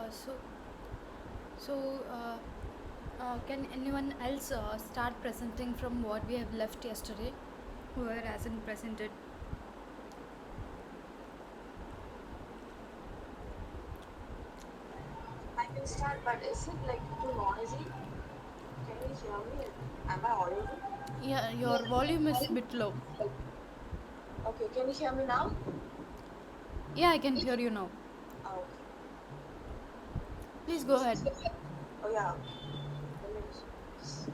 Uh, so, so, can anyone else start presenting from what we have left yesterday? Whoever hasn't presented. I can start, but is it like too noisy? Can you hear me? Am I audible? Yeah, your volume is a bit low. Okay, can you hear me now? Yeah, I can hear you now. Okay. Please go ahead. Oh yeah. Let me just.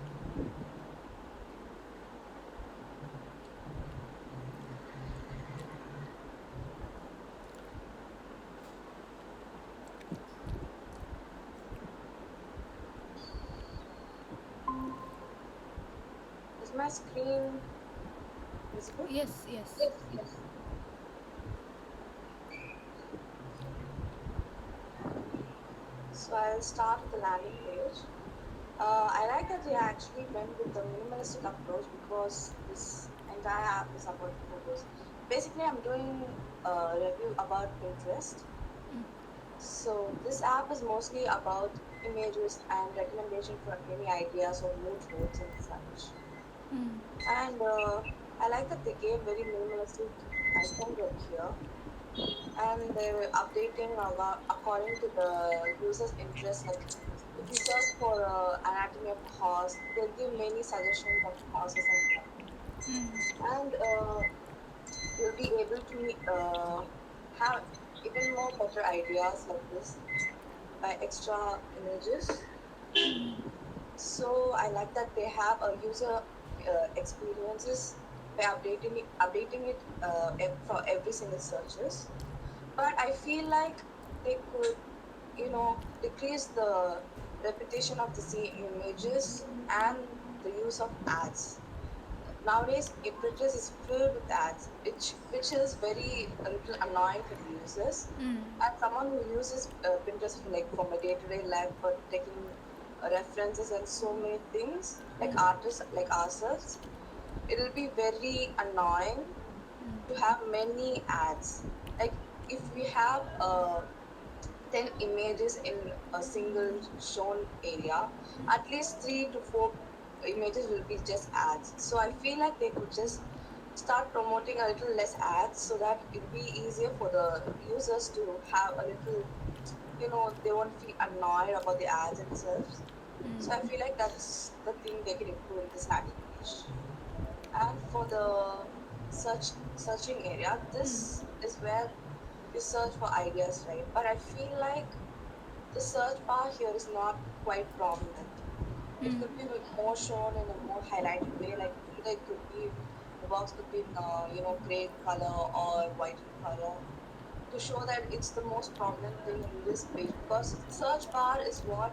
Is my screen visible? Yes, yes. Yes. So I'll start with the landing page. I like that they actually went with the minimalistic approach because this entire app is about photos. Basically, I'm doing a review about Pinterest. So this app is mostly about images and recommendation for any ideas or mood boards and such. Mm. And I like that they gave very minimalistic icons over here, and they're updating according to the user's interest. Like if you search for anatomy of a horse, they'll give many suggestions of horses and stuff. And you'll be able to have even more better ideas like this by extra images. So I like that they have a user experiences by updating it for every single searches. But I feel like they could, decrease the repetition of the same images and the use of ads. Nowadays, Pinterest is filled with ads, which is very a little annoying for the users. Mm. As someone who uses Pinterest like for my day-to-day life for taking references and so many things, like artists like ourselves, it'll be very annoying to have many ads. Like if we have 10 images in a single shown area, at least 3 to 4 images will be just ads. So I feel like they could just start promoting a little less ads so that it'll be easier for the users to have a little, they won't feel annoyed about the ads themselves. So I feel like that's the thing they can improve in this landing page. And for the searching area, this is where you search for ideas, right? But I feel like the search bar here is not quite prominent. It could be more shown in a more highlighted way, like either it could be the box could be in gray color or white in color to show that it's the most prominent thing in this page, because search bar is what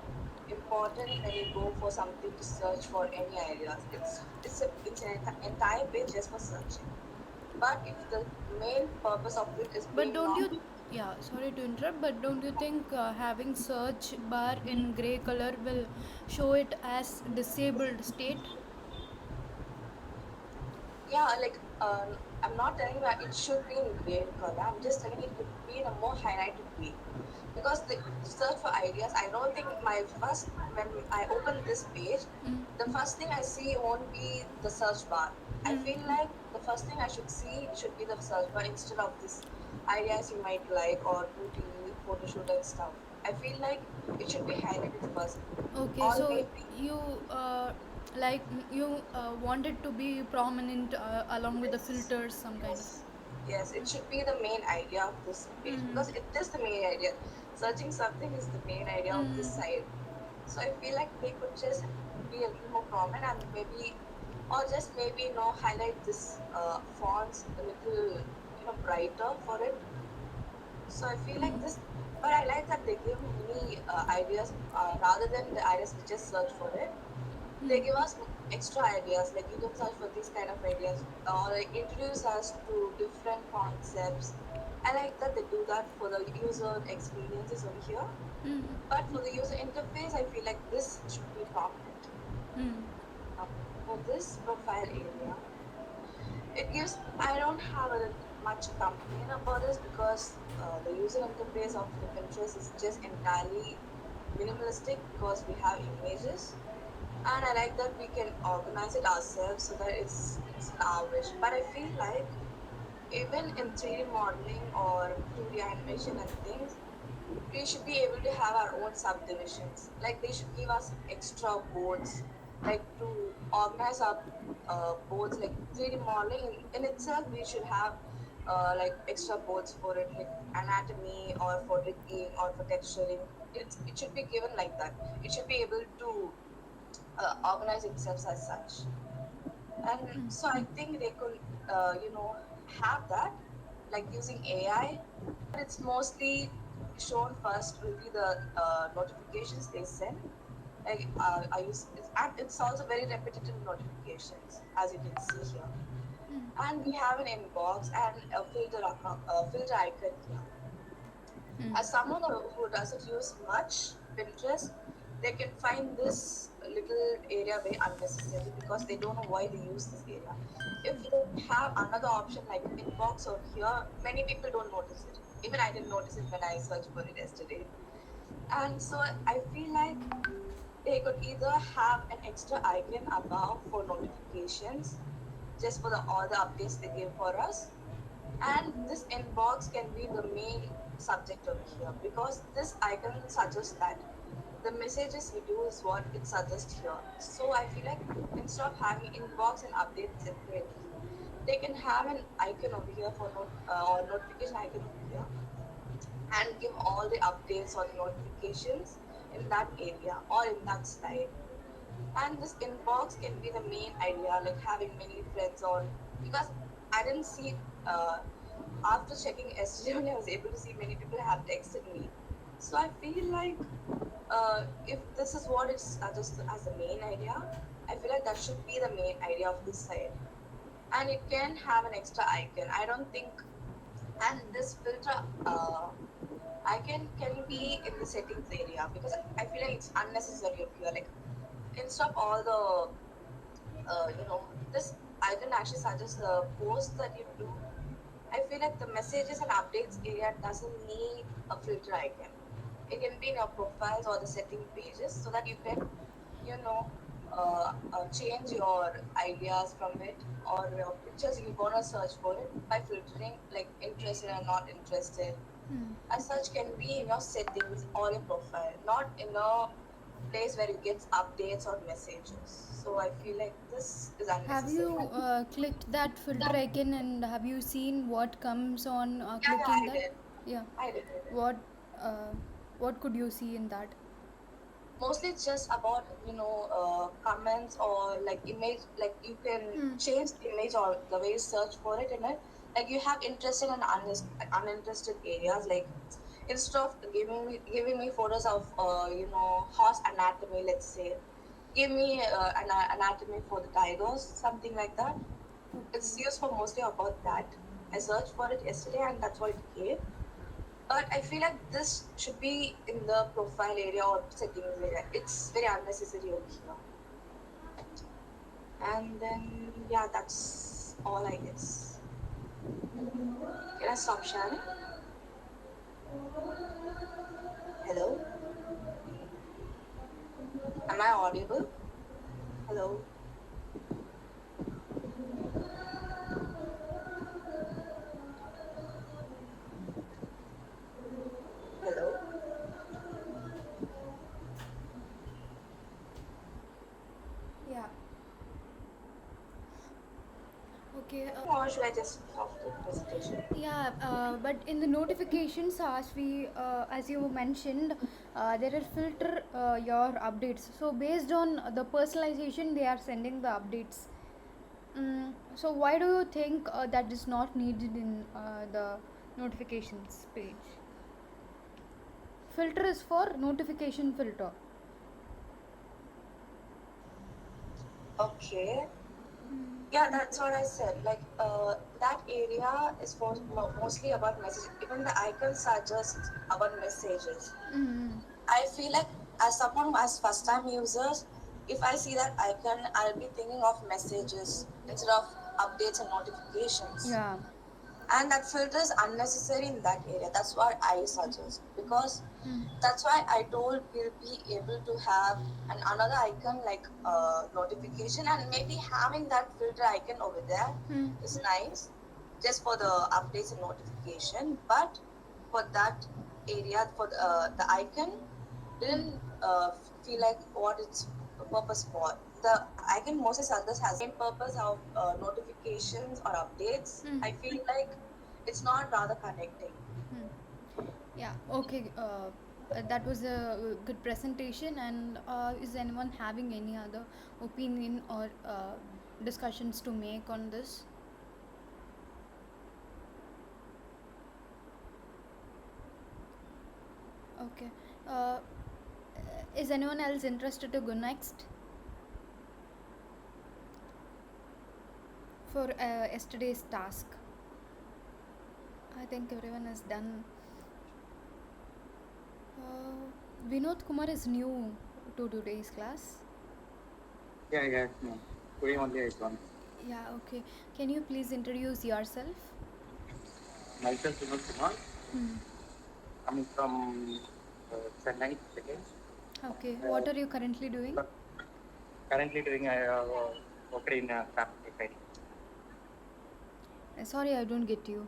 important when you go for something to search for any ideas. It's an entire page just for searching. But if the main purpose of it is But being don't not. you, yeah, sorry to interrupt, but don't you think having search bar in gray color will show it as disabled state? Yeah, like I'm not telling that it should be in gray color. I'm just telling it could be in a more highlighted way. Because the search for ideas, I don't think when I open this page, the first thing I see won't be the search bar. I feel like the first thing I should see should be the search bar instead of this ideas you might like or beauty, photo shoot and stuff. I feel like it should be highlighted first. Okay, Or so maybe. you like you want it to be prominent along with the Yes. filters, some kind of. Yes. Yes, it should be the main idea of this page because it is the main idea. Searching something is the main idea of this site. So I feel like they could just be a little more prominent and maybe, or just maybe, highlight this fonts a little, brighter for it. So I feel like this, but I like that they give many ideas rather than the ideas we just search for it. They give us extra ideas, like you can search for these kind of ideas or like introduce us to different concepts. I like that they do that for the user experiences over here, but for the user interface I feel like this should be prominent. For this profile area, it gives, I don't have a much complain about this because the user interface of the Pinterest is just entirely minimalistic because we have images, and I like that we can organize it ourselves so that it's in our wish. But I feel like even in 3D modeling or 2D animation and things, we should be able to have our own subdivisions. Like they should give us extra boards, like to organize our boards. Like 3D modeling in itself, we should have like extra boards for it, like anatomy or for rigging or for texturing. It should be given like that. It should be able to organize itself as such. And so I think they could, have that, like using AI. But it's mostly shown first will be the notifications they send. Like I use, and it's also very repetitive notifications, as you can see here. And we have an inbox and a filter icon here. As someone who doesn't use much Pinterest, they can find this little area very unnecessary because they don't know why they use this area. If you have another option like inbox or here, many people don't notice it. Even I didn't notice it when I searched for it yesterday. And so I feel like they could either have an extra icon above for notifications, just for all the updates they give for us, and this inbox can be the main subject over here because this icon suggests that the messages we do is what it suggests here. So I feel like instead of having inbox and updates separately, they can have an icon over here for or notification icon over here and give all the updates or the notifications in that area or in that slide. And this inbox can be the main idea, like having many friends on, because I didn't see after checking yesterday only I was able to see many people have texted me. So I feel like if this is what it's just as the main idea, I feel like that should be the main idea of this site. And it can have an extra icon. I don't think, and this filter icon can be in the settings area because I feel like it's unnecessary up here. Like instead of all the this icon actually suggests the post that you do. I feel like the messages and updates area doesn't need a filter icon. It can be in your profiles or the setting pages so that you can, you know, change your ideas from it or your pictures you're gonna search for it by filtering like interested and not interested. As such can be in your settings or your profile, not in a place where you get updates or messages. So I feel like this is Have unnecessary. you clicked that filter icon and have you seen what comes on Yeah, clicking I that? did. Yeah. I did. What uh, what could you see in that? Mostly it's just about comments or like image, like you can Hmm. change the image or the way you search for it in it. Like you have interested and uninterested areas. Like instead of giving me photos of horse anatomy, let's say, give me an anatomy for the tigers, something like that. It's Okay. used for mostly about that. I searched for it yesterday and that's what it gave. But I feel like this should be in the profile area or settings area. It's very unnecessary over here. And then yeah, that's all I guess. Can I stop sharing? Hello? Am I audible? Hello? Hello? Yeah. Okay. Or should I just stop the presentation? Yeah, but in the notifications, as you mentioned, there are filter your updates. So based on the personalization, they are sending the updates. So why do you think that is not needed in the notifications page? Filter is for notification filter. Okay. Yeah, that's what I said. Like, that area is for mostly about message. Even the icons are just about messages. Mm-hmm. I feel like as someone who has first time users, if I see that icon, I'll be thinking of messages instead of updates and notifications. Yeah. and that filter is unnecessary in that area. That's what I suggest, because Hmm. that's why I told we'll be able to have another icon like notification, and maybe having that filter icon over there Hmm. is nice just for the updates and notification. But for that area, for the icon didn't feel like what its purpose for. The icon mostly others has the same purpose of notifications or updates. Hmm. I feel like it's not rather connecting. Hmm. Yeah, okay. That was a good presentation. And is anyone having any other opinion or discussions to make on this? Okay. Uh, is anyone else interested to go next for yesterday's task? I think everyone is done. Vinod Kumar is new to today's class. Yeah, yeah, no. Today only I joined. Yeah, okay. Can you please introduce yourself? Myself, Vinod Kumar, Hmm. coming from Chennai, again. Okay. Uh, What are you currently doing? Currently doing work in graphic designing. Sorry, I don't get you.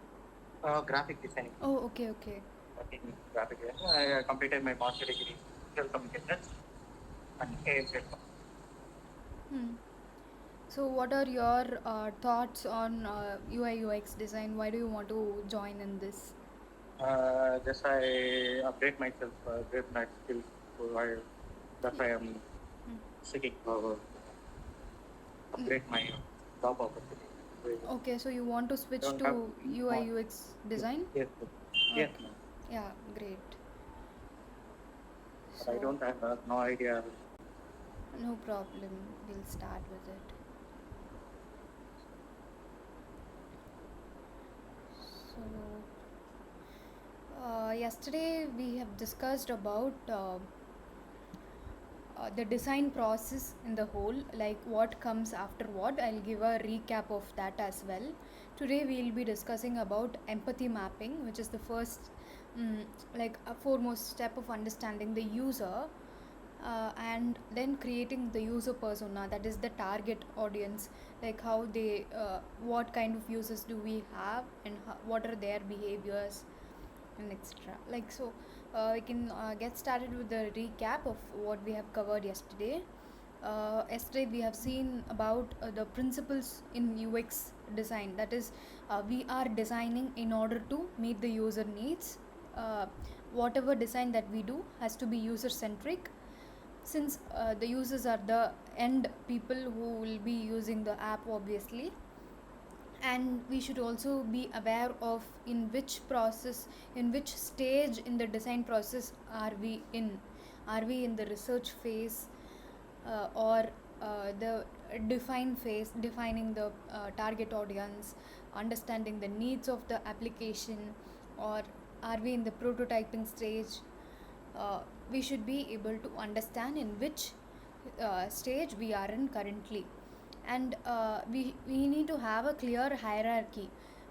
Graphic designing. Oh, okay, okay. Working in graphic designing. I completed my master degree in digital communications and AM platform. Hmm. So, what are your thoughts on UI UX design? Why do you want to join in this? Just I update myself, upgrade my skills. So that's why I'm Hmm. seeking for Hmm. upgrade my job opportunity. So, Okay, so you want to switch don't to have UI more. UX Yes, design? yes, yes, Okay. ma'am. Yeah, great. But I So, don't have no idea. no problem. We'll start with it. So, yesterday we have discussed about the design process in the whole, like what comes after what. I'll give a recap of that as well. Today we'll be discussing about empathy mapping, which is the first like a foremost step of understanding the user, and then creating the user persona, that is the target audience, like how they what kind of users do we have, and what are their behaviors, and etc. Like so, we can get started with the recap of what we have covered yesterday. Yesterday we have seen about the principles in UX design. That is, we are designing in order to meet the user needs. Uh, Whatever design that we do has to be user centric, since the users are the end people who will be using the app, obviously. And we should also be aware of in which stage in the design process are we in the research phase, or the define phase, defining the target audience, understanding the needs of the application, or are we in the prototyping stage. uh, we should be able to understand in which stage we are in currently. And we need to have a clear hierarchy.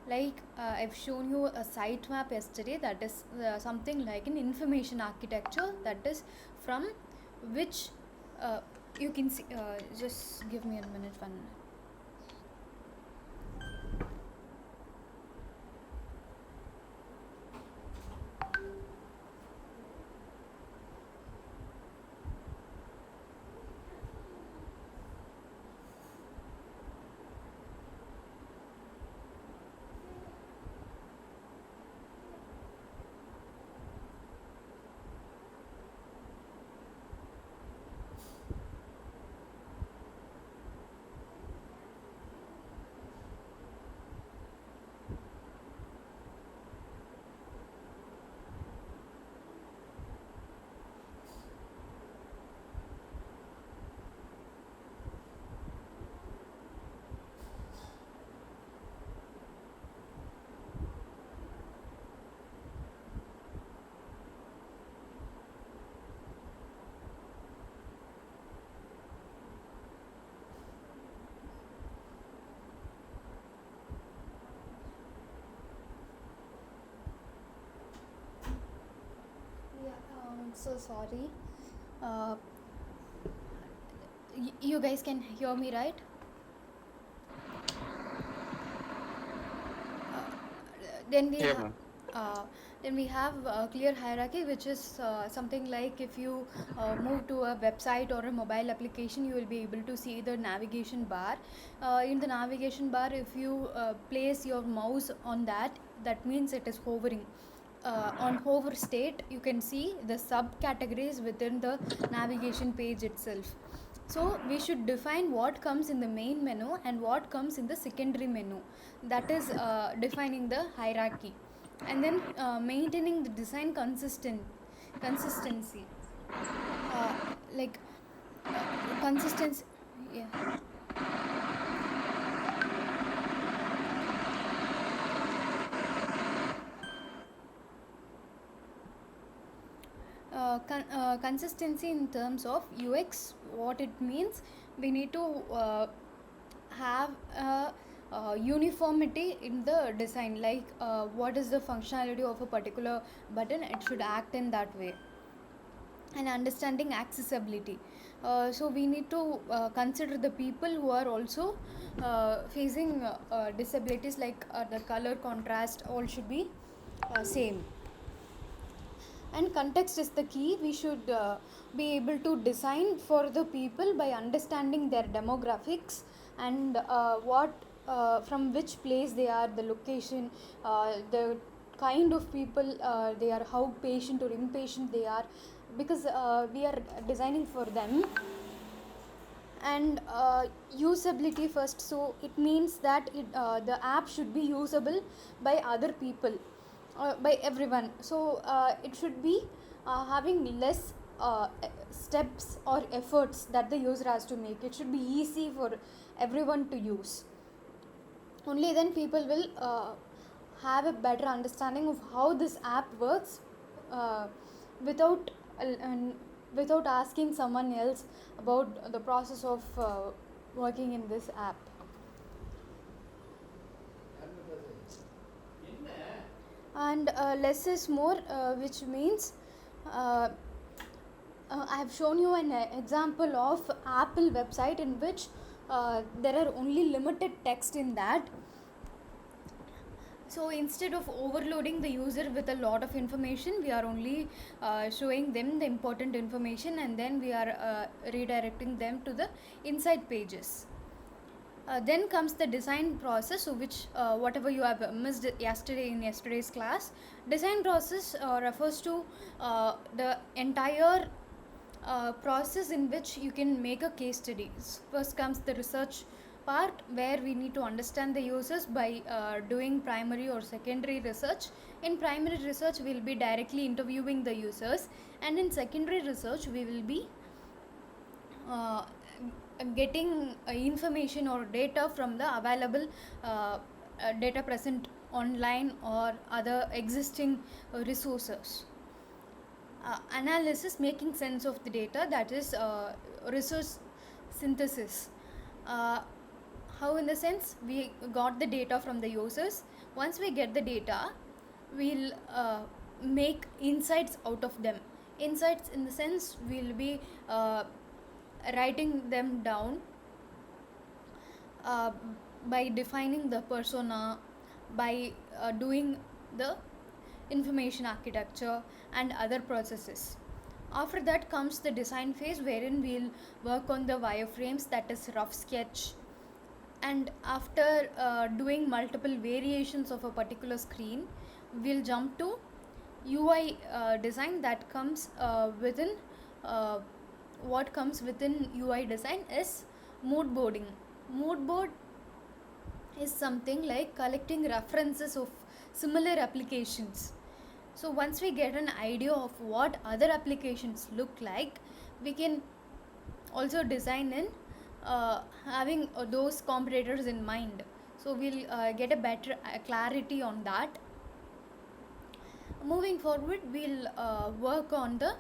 Like I've shown you a sitemap yesterday, that is something like an information architecture, that is from which uh, you can see, just give me a minute, 1 minute. So sorry. Uh, you guys can hear me, right? Then we Yeah, have ma'am. uh, then we have a clear hierarchy, which is something like if you move to a website or a mobile application, you will be able to see the navigation bar. In the navigation bar, if you place your mouse on that, that means it is hovering. On hover state, you can see the subcategories within the navigation page itself. So we should define what comes in the main menu and what comes in the secondary menu. That is defining the hierarchy, and then maintaining the design consistency, uh, like uh, consistency. Yeah. Consistency in terms of UX, what it means, we need to have uniformity in the design, like what is the functionality of a particular button, it should act in that way. And understanding accessibility, so we need to consider the people who are also facing disabilities, like the color contrast all should be same. And context is the key. We should be able to design for the people by understanding their demographics and what from which place they are, the location, the kind of people they are, how patient or impatient they are, because we are designing for them. And usability first, so it means that the app should be usable by other people, by everyone. So it should be having less steps or efforts that the user has to make. It should be easy for everyone to use. Only then people will have a better understanding of how this app works, uh, without without asking someone else about the process of working in this app. And less is more, which means uh, I have shown you an example of Apple website in which there are only limited text in that. So instead of overloading the user with a lot of information, we are only showing them the important information, and then we are redirecting them to the inside pages. Then comes the design process, so which whatever you have missed yesterday in yesterday's class. Design process refers to the entire process in which you can make a case study. First comes the research part, where we need to understand the users by doing primary or secondary research. In primary research, we will be directly interviewing the users, and in secondary research, we will be uh, getting information or data from the available data present online or other existing resources. Analysis, making sense of the data, that is resource synthesis. uh, how, in the sense, we got the data from the users. Once we get the data, we'll make insights out of them. Insights in the sense, we'll be writing them down uh, by defining the persona, by doing the information architecture and other processes. After that comes the design phase, wherein we'll work on the wireframes, that is rough sketch. And after doing multiple variations of a particular screen, we'll jump to UI design. That comes within uh, what comes within UI design is mood boarding. Mood board is something like collecting references of similar applications. So once we get an idea of what other applications look like, we can also design in having those competitors in mind. So we'll get a better clarity on that. Moving forward, we'll work on the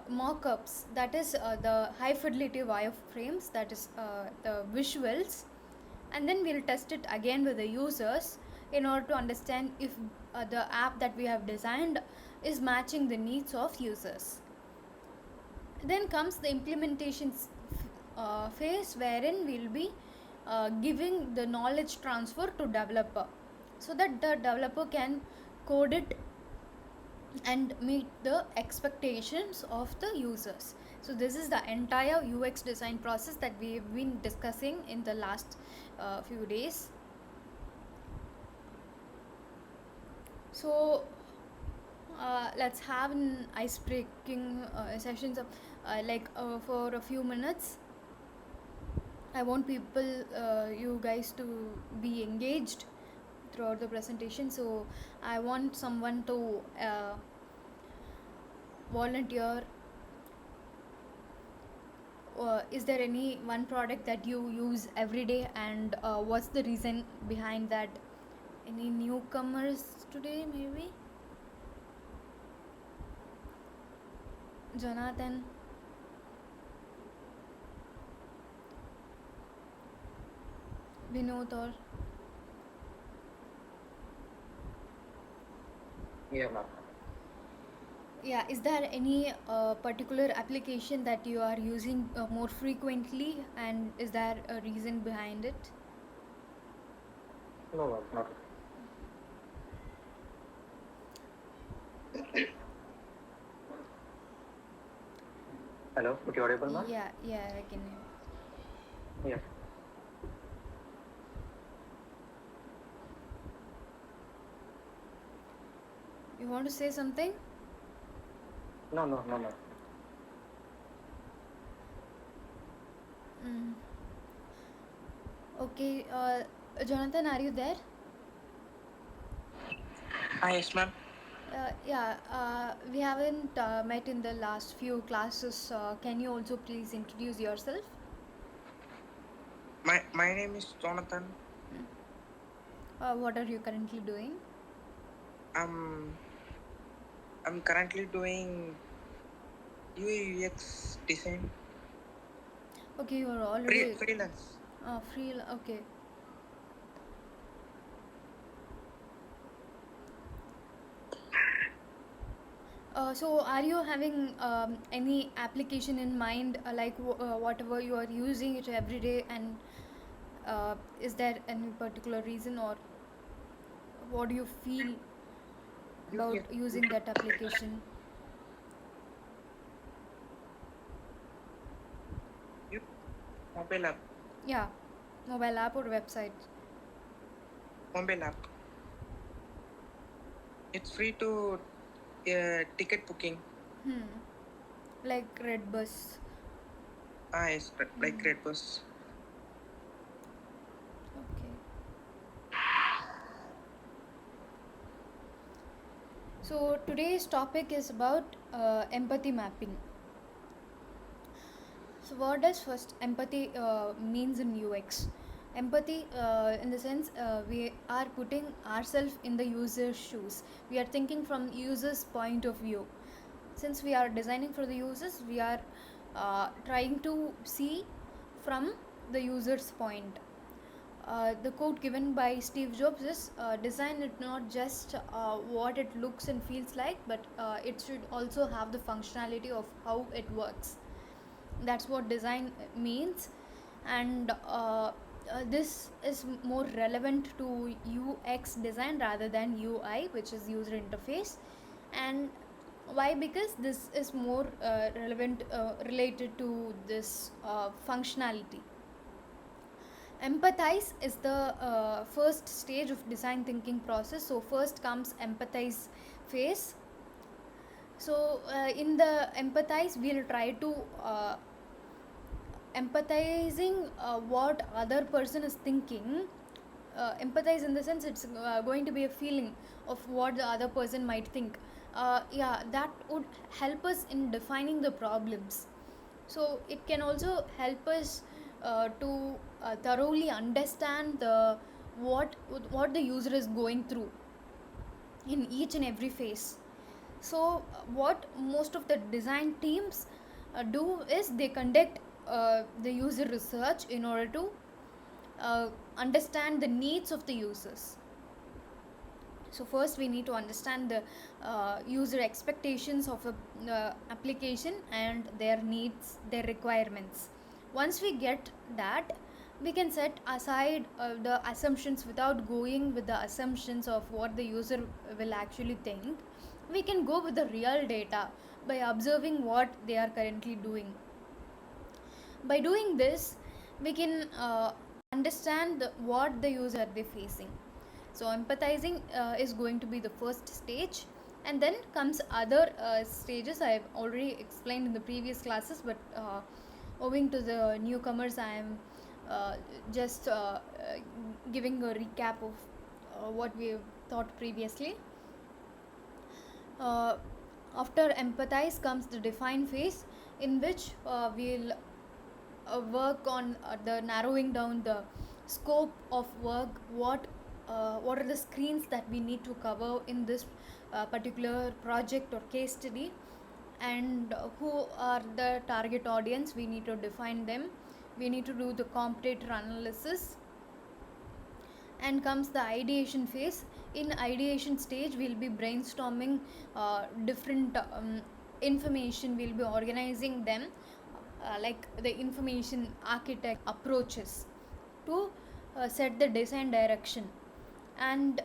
mock-ups, that is the high fidelity wireframes, that is the visuals. And then we'll test it again with the users in order to understand if the app that we have designed is matching the needs of users. Then comes the implementation phase, wherein we'll be giving the knowledge transfer to developer so that the developer can code it and meet the expectations of the users. So this is the entire UX design process that we've been discussing in the last few days. So let's have an ice breaking sessions of for a few minutes. I want people, you guys, to be engaged throughout the presentation. So I want someone to volunteer. Is there any one product that you use every day, and what's the reason behind that? Any newcomers today, maybe? Jonathan? Vinod? Or Yeah, ma'am. yeah, is there any particular application that you are using more frequently, and is there a reason behind it? No, ma'am, not. Hello, are you audible, ma'am? Yeah, I can hear. Yeah. You want to say something? No, ma'am. Mm. Okay, Jonathan, are you there? Yes, ma'am. We haven't met in the last few classes. Can you also please introduce yourself? My name is Jonathan. What are you currently doing? I'm currently doing UI UX design. Okay, you are already Freelance. Okay. So, are you having any application in mind, whatever you are using it every day, and is there any particular reason, or what do you feel about using that application? Mobile app. Yeah, mobile app or website? Mobile app. It's free to ticket booking. Like Redbus. Yes, like Redbus. Okay. So today's topic is about empathy mapping. So what does first empathy means in UX? Empathy, in the sense, we are putting ourselves in the user's shoes. We are thinking from user's point of view. Since we are designing for the users, we are trying to see from the user's point. The quote given by Steve Jobs is, design it not just what it looks and feels like, but it should also have the functionality of how it works. That's what design means. And this is more relevant to UX design rather than UI, which is user interface. And why? Because this is more related to this functionality. Empathize is the first stage of design thinking process. So first comes empathize phase. So in the empathize, we'll try to empathizing what other person is thinking. Empathize in the sense, it's going to be a feeling of what the other person might think. That would help us in defining the problems. So it can also help us to thoroughly understand the what the user is going through in each and every phase. So what most of the design teams do is they conduct the user research in order to understand the needs of the users. So first we need to understand the user expectations of a application and their needs, their requirements. Once we get that, we can set aside the assumptions without going with the assumptions of what the user will actually think. We can go with the real data by observing what they are currently doing. By doing this, we can understand what the user are they facing. So empathizing is going to be the first stage, and then comes other stages I've already explained in the previous classes, but owing to the newcomers I am just giving a recap of what we have thought previously. uh, After empathize comes the define phase, in which we'll work on the narrowing down the scope of work. What are the screens that we need to cover in this particular project or case study, and who are the target audience. We need to define them. We need to do the comparator analysis, and comes the ideation phase. In ideation stage, we'll be brainstorming different information. We'll be organizing them, like the information architect approaches to set the design direction. And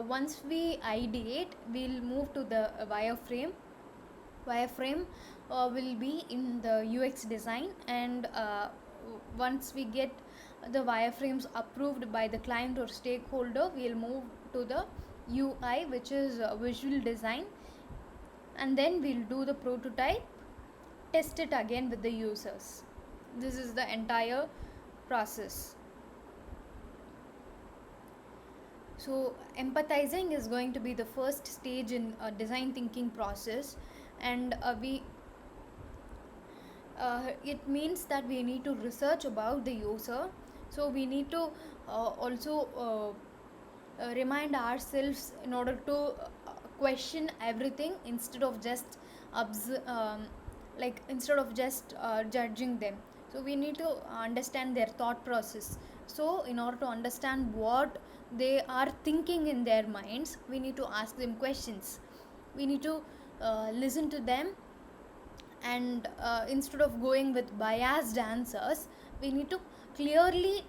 once we ideate, we'll move to the wireframe will be in the UX design, and once we get the wireframes approved by the client or stakeholder, we'll move to the UI, which is visual design, and then we'll do the prototype, test it again with the users. This is the entire process. So empathizing is going to be the first stage in design thinking process, and it means that we need to research about the user. So we need to also remind ourselves in order to question everything, instead of just instead of just judging them. So we need to understand their thought process. So in order to understand what they are thinking in their minds, we need to ask them questions. We need to listen to them, and instead of going with biased answers, we need to clearly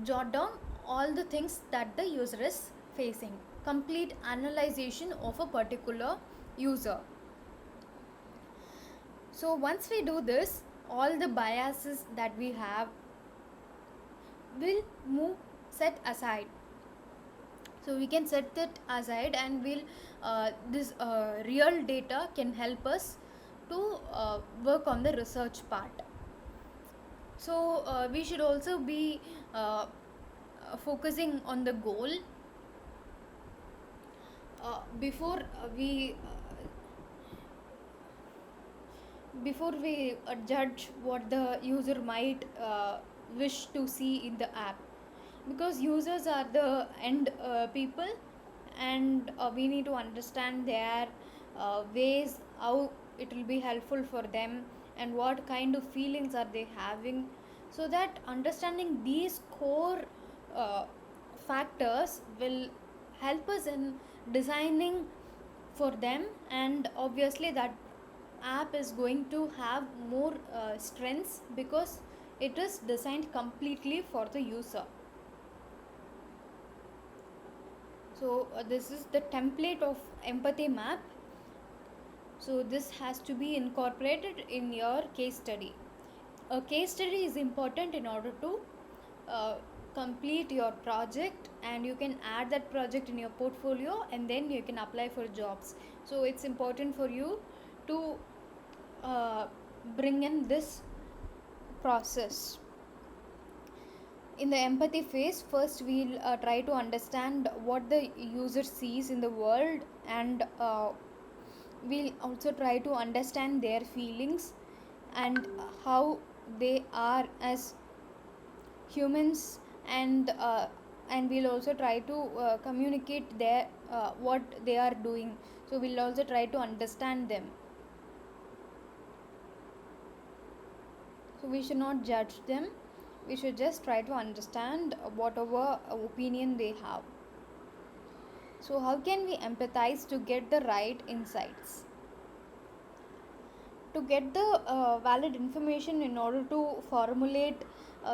jot down all the things that the user is facing. Complete analyzation of a particular user. So once we do this, all the biases that we have will move set aside. So we can set that aside, and we'll this real data can help us to work on the research part. So we should also be focusing on the goal before we judge what the user might wish to see in the app, because users are the end people, and we need to understand their ways, how it will be helpful for them, and what kind of feelings are they having. So that understanding these core uh, factors will help us in designing for them, and obviously that app is going to have more strengths, because it is designed completely for the user. So this is the template of empathy map. So this has to be incorporated in your case study. A case study is important in order to uh, complete your project, and you can add that project in your portfolio, and then you can apply for jobs. So it's important for you to bring in this process. In the empathy phase, first we'll try to understand what the user sees in the world, and we'll also try to understand their feelings and how they are as humans, and we'll also try to communicate their what they are doing. So we'll also try to understand them. So we should not judge them, we should just try to understand whatever opinion they have. So how can we empathize to get the right insights? To get the valid information in order to formulate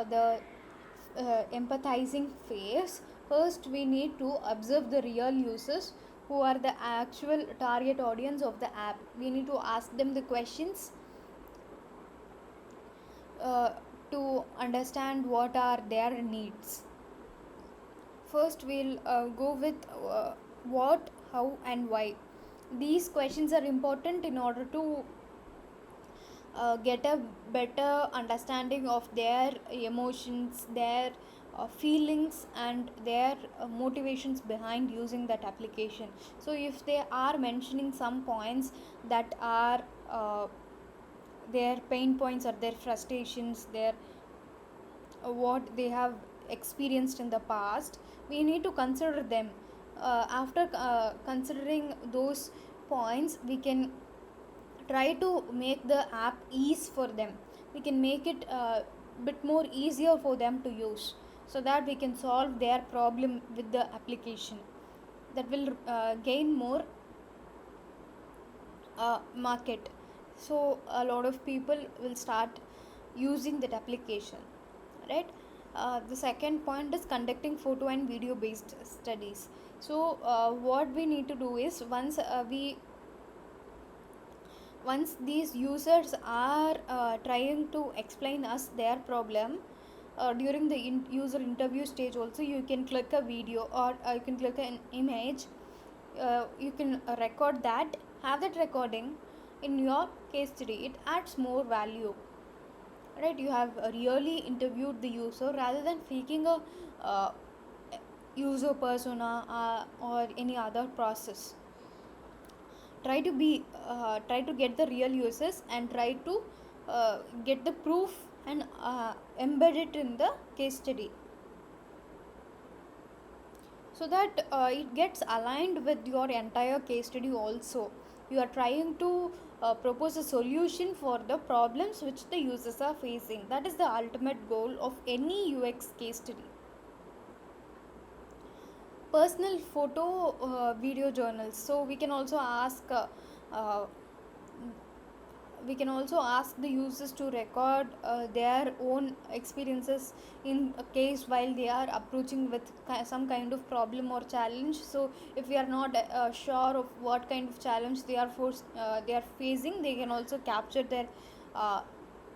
the empathizing phase, first we need to observe the real users who are the actual target audience of the app. We need to ask them the questions uh, to understand what are their needs. First, we'll go with what, how, and why. These questions are important in order to get a better understanding of their emotions, their feelings, and their motivations behind using that application. So, if they are mentioning some points that are their pain points or their frustrations, their what they have experienced in the past, we need to consider them. After considering those points, we can try to make the app ease for them. We can make it a bit more easier for them to use, so that we can solve their problem with the application. That will gain more market. So a lot of people will start using that application, right? The second point is conducting photo and video based studies. So what we need to do is, once these users are trying to explain us their problem, during the user interview stage also, you can click a video, or you can click an image. You can record that, have that recording in your case study. It adds more value, right? You have really interviewed the user rather than faking a uh, user persona or any other process. Try to get the real users, and try to get the proof and embed it in the case study, so that it gets aligned with your entire case study also. You are trying to propose a solution for the problems which the users are facing. That is the ultimate goal of any UX case study. Personal photo video journals. So uh, we can also ask the users to record their own experiences in a case while they are approaching with some kind of problem or challenge. So if we are not sure of what kind of challenge they are facing, they can also capture their uh,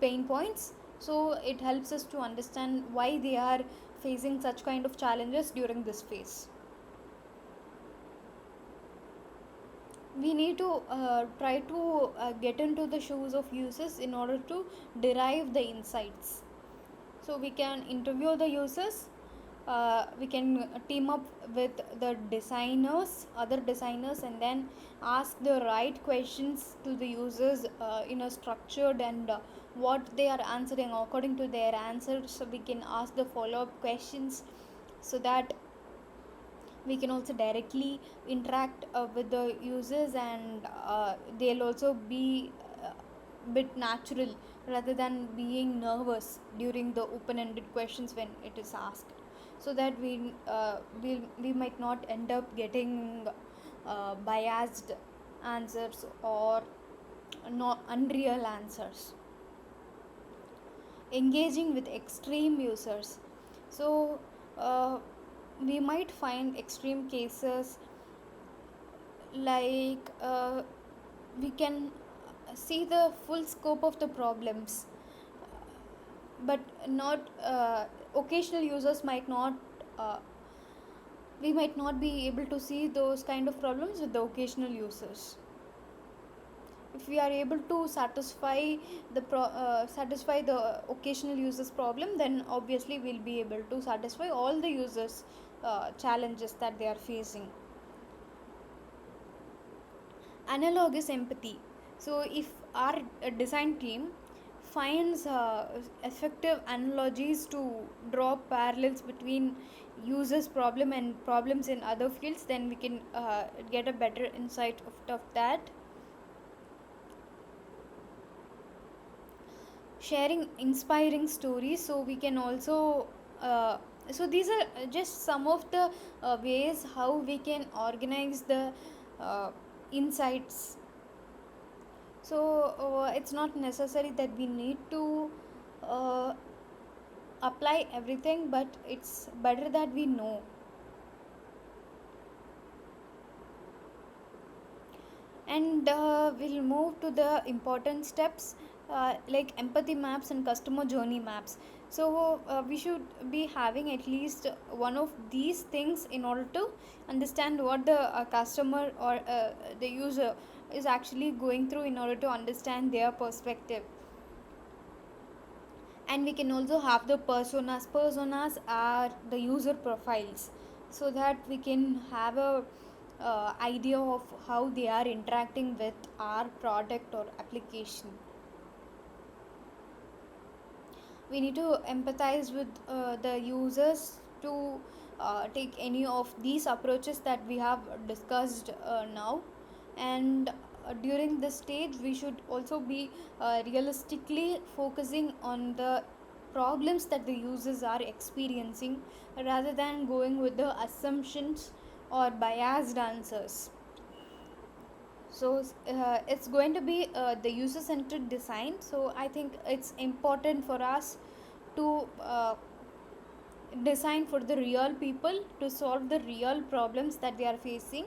pain points. So it helps us to understand why they are facing such kind of challenges during this phase. We need to try to get into the shoes of users in order to derive the insights. So we can interview the users, we can team up with the designers, other designers, and then ask the right questions to the users in a structured, and what they are answering, according to their answers, so we can ask the follow up questions, so that we can also directly interact with the users, and they'll also be bit natural rather than being nervous during the open ended questions when it is asked, so that we might not end up getting biased answers or not unreal answers. Engaging with extreme users. So we might find extreme cases, like we can see the full scope of the problems, but not occasional users might not uh, we might not be able to see those kind of problems with the occasional users. If we are able to satisfy the occasional users problem, then obviously we'll be able to satisfy all the users challenges that they are facing. Analogous empathy. So if our design team finds effective analogies to draw parallels between users problem and problems in other fields, then we can get a better insight of that. Sharing inspiring stories. So we can also So these are just some of the ways how we can organize the uh, insights. So it's not necessary that we need to uh, apply everything, but it's better that we know. And we'll move to the important steps like empathy maps and customer journey maps. So we should be having at least one of these things in order to understand what the customer or the user is actually going through, in order to understand their perspective. And we can also have the personas are the user profiles, so that we can have a idea of how they are interacting with our product or application. We need to empathize with the users to take any of these approaches that we have discussed now. And during this stage we should also be realistically focusing on the problems that the users are experiencing, rather than going with the assumptions or biased answers. So it's going to be the user centered design. So I think it's important for us to design for the real people to solve the real problems that they are facing.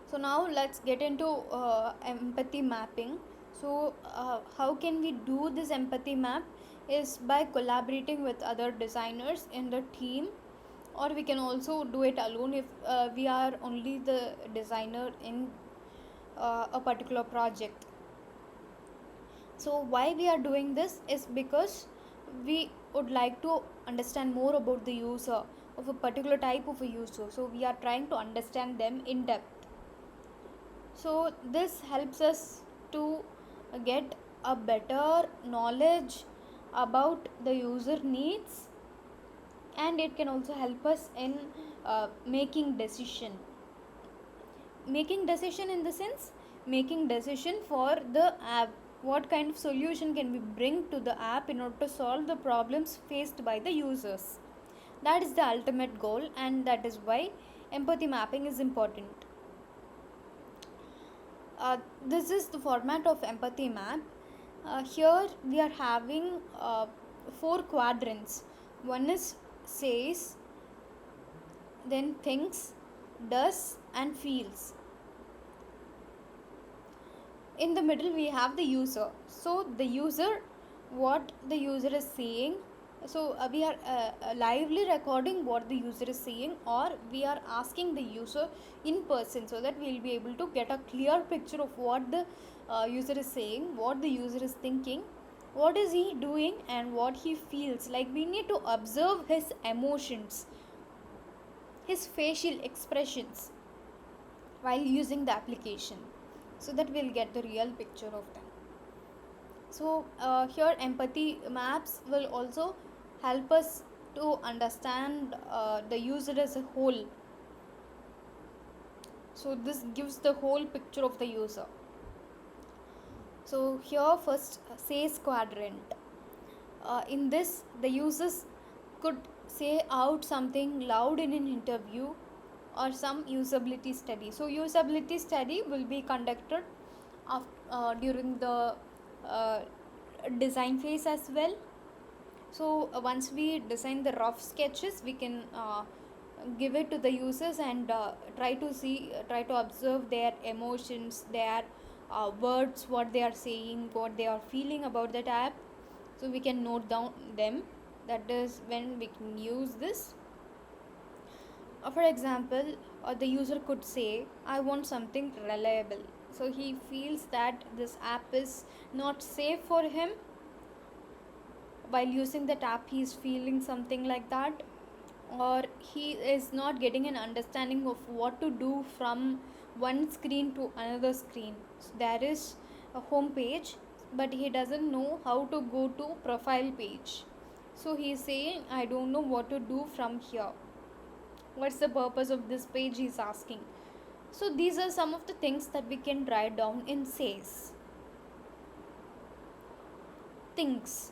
So now let's get into empathy mapping. So how can we do this empathy map is by collaborating with other designers in the team, or we can also do it alone if we are only the designer in a particular project. So why we are doing this is because we would like to understand more about the user of a particular type of a user, so we are trying to understand them in depth. So this helps us to get a better knowledge about the user needs, and it can also help us in making decision in the sense, making decision for the app, what kind of solution can we bring to the app in order to solve the problems faced by the users. That is the ultimate goal, and that is why empathy mapping is important. This is the format of empathy map. Here we are having four quadrants. One is says, then thinks, does, and feels. In the middle we have the user. So the user, what the user is saying. So we are lively recording what the user is saying, or we are asking the user in person, so that we will be able to get a clear picture of what the user is saying, what the user is thinking, what is he doing, and what he feels like. We need to observe his emotions, his facial expressions while using the application, so that we'll get the real picture of them. So here empathy maps will also help us to understand the user as a whole. So this gives the whole picture of the user. So here first says quadrant. In this the users could say out something loud in an interview or some usability study. So usability study will be conducted during the uh, design phase as well. So once we design the rough sketches, we can give it to the users and try to observe their emotions, their words, what they are saying, what they are feeling about that app. So we can note down them. That is when we can use this. For example, the user could say, I want something reliable. So he feels that this app is not safe for him. While using that app, he is feeling something like that, or he is not getting an understanding of what to do from one screen to another screen. So there is a home page, but he doesn't know how to go to profile page. So he is saying, I don't know what to do from here. What's the purpose of this page, he's asking. So these are some of the things that we can write down in says. thinks.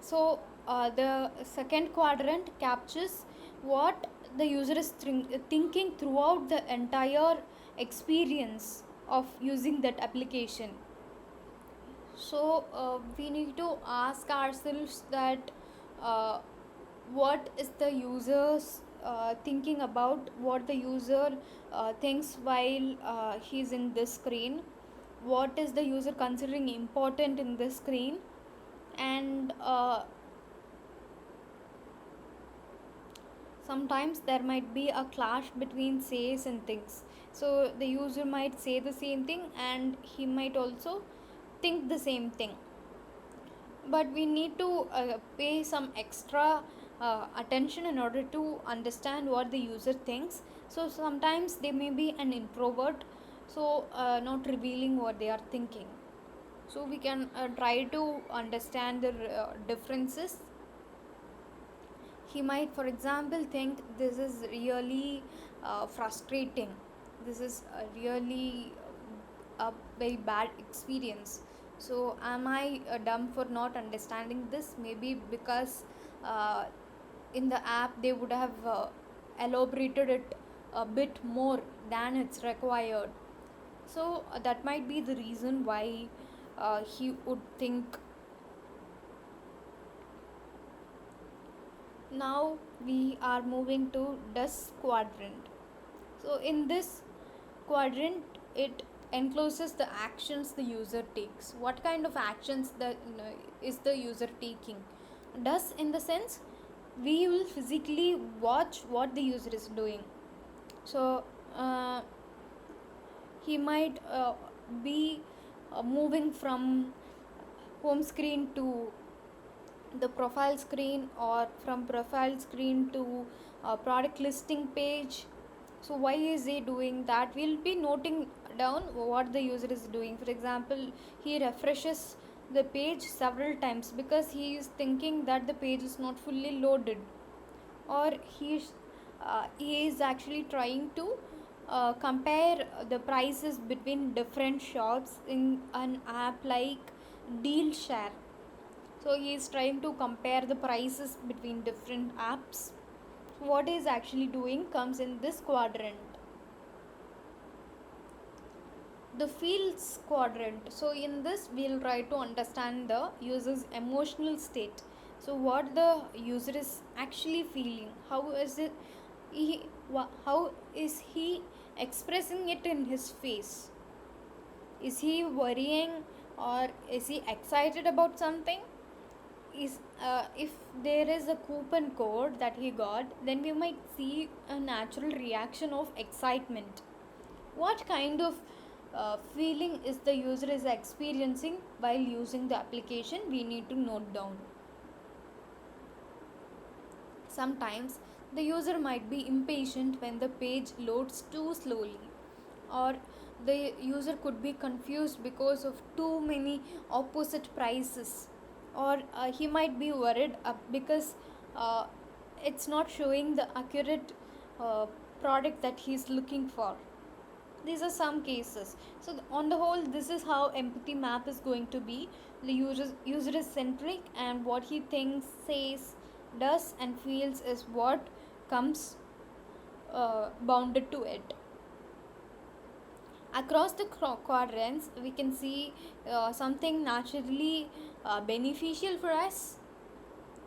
So the second quadrant captures what the user is thinking throughout the entire experience of using that application. So we need to ask ourselves that uh, what is the user's thinking about, what the user thinks while he's in this screen, what is the user considering important in this screen, and sometimes there might be a clash between says and thinks. So the user might say the same thing and he might also think the same thing, but we need to pay some extra attention in order to understand what the user thinks. So sometimes they may be an introvert, so not revealing what they are thinking. So we can try to understand the differences. He might, for example, think this is really frustrating, this is really a very bad experience. So am I dumb for not understanding this? Maybe because uh, in the app they would have elaborated it a bit more than it's required. So that might be the reason why he would think. Now we are moving to does quadrant. So in this quadrant, it encloses the actions the user takes. What kind of actions is the user taking? Does, in the sense, we will physically watch what the user is doing. So uh, he might be moving from home screen to the profile screen, or from profile screen to product listing page. So why is he doing that? We'll be noting down what the user is doing. For example, he refreshes the page several times because he is thinking that the page is not fully loaded, or he is actually trying to compare the prices between different shops in an app like deal share. So he is trying to compare the prices between different apps. What he is actually doing comes in this quadrant, the fields quadrant. So in this we'll try to understand the user's emotional state. So what the user is actually feeling, how is it he how is he expressing it in his face. Is he worrying, or is he excited about something? Is if there is a coupon code that he got, then we might see a natural reaction of excitement. What kind of feeling is the user is experiencing while using the application? We need to note down. Sometimes the user might be impatient when the page loads too slowly, or the user could be confused because of too many opposite prices, or he might be worried because uh, it's not showing the accurate uh, product that he's looking for. These are some cases. So on the whole, this is how empathy map is going to be. The user is centric, and what he thinks, says, does and feels is what comes bounded to it. Across the quadrants we can see something naturally beneficial for us,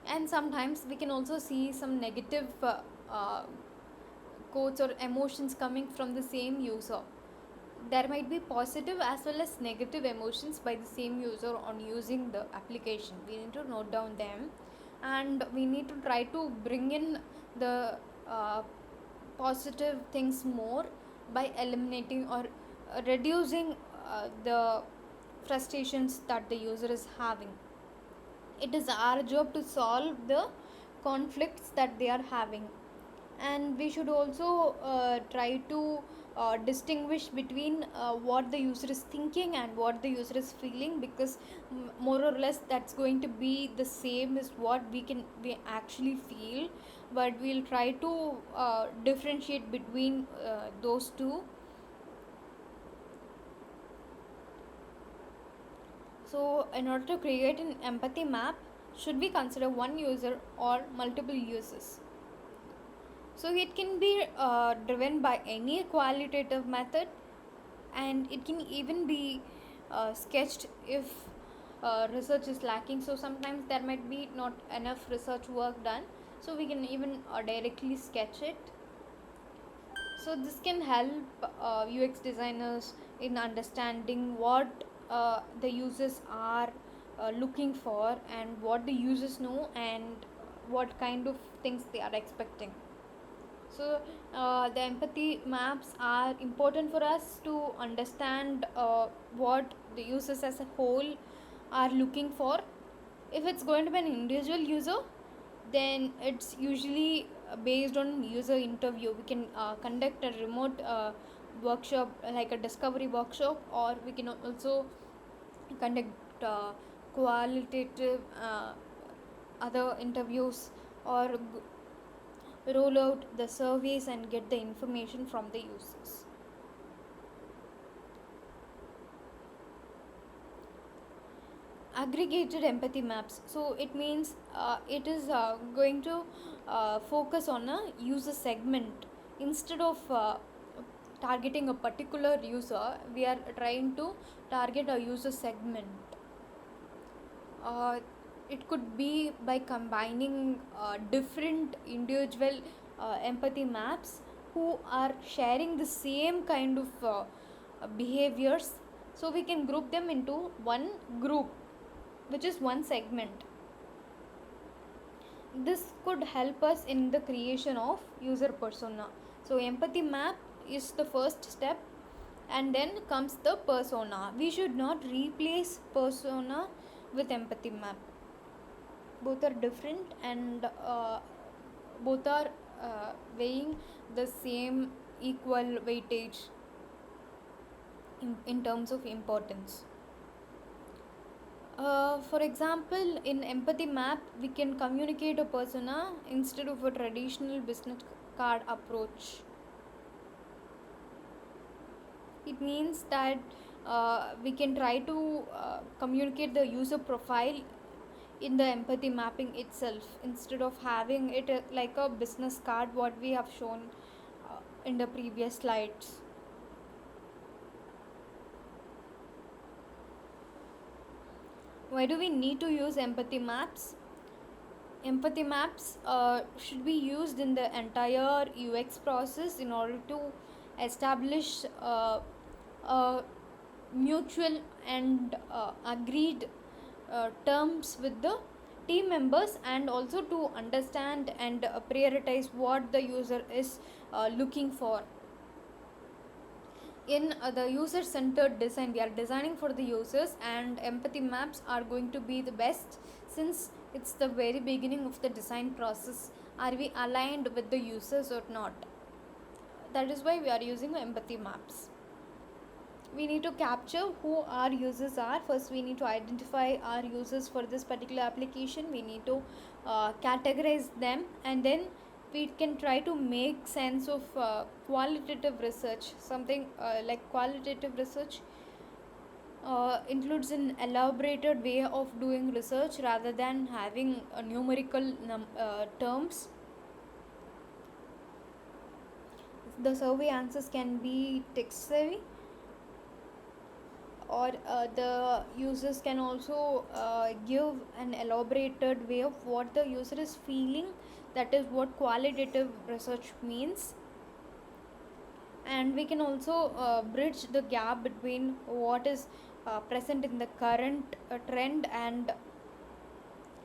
and sometimes we can also see some negative uh, quotes or emotions coming from the same user. There might be positive as well as negative emotions by the same user on using the application. We need to note down them, and we need to try to bring in the positive things more by eliminating or reducing the frustrations that the user is having. It is our job to solve the conflicts that they are having, and we should also try to distinguish between what the user is thinking and what the user is feeling, because more or less that's going to be the same as what we actually feel, but we'll try to differentiate between those two. So, in order to create an empathy map, should we consider one user or multiple users? So, it can be driven by any qualitative method, and it can even be sketched if research is lacking. So, sometimes there might be not enough research work done, so we can even directly sketch it. So this can help UX designers in understanding what the users are looking for, and what the users know, and what kind of things they are expecting. So the empathy maps are important for us to understand what the users as a whole are looking for. If it's going to be an individual user, then it's usually based on user interview. We can conduct a remote workshop, like a discovery workshop, or we can also conduct qualitative other interviews, or roll out the surveys and get the information from the users. Aggregated empathy maps, so it means it is going to focus on a user segment. Instead of targeting a particular user, we are trying to target a user segment. uh, it could be by combining different individual empathy maps who are sharing the same kind of behaviors. So we can group them into one group, which is one segment. This could help us in the creation of user persona. So empathy map is the first step, and then comes the persona. We should not replace persona with empathy map. Both are different, and both are weighing the same equal weightage in terms of importance. For example, in empathy map, we can communicate a persona instead of a traditional business card approach. It means that we can try to communicate the user profile in the empathy mapping itself, instead of having it like a business card, what we have shown in the previous slides. Why do we need to use empathy maps? Empathy maps should be used in the entire UX process in order to establish a mutual and agreed terms with the team members, and also to understand and prioritize what the user is looking for. In the user centered design, we are designing for the users, and empathy maps are going to be the best, since it's the very beginning of the design process. Are we aligned with the users or not? That is why we are using empathy maps. We need to capture who our users are. First, we need to identify our users for this particular application. We need to categorize them, and then we can try to make sense of qualitative research. Something like qualitative research includes an elaborated way of doing research rather than having numerical terms. The survey answers can be text savvy, or the users can also give an elaborated way of what the user is feeling. That is what qualitative research means. And we can also bridge the gap between what is present in the current trend, and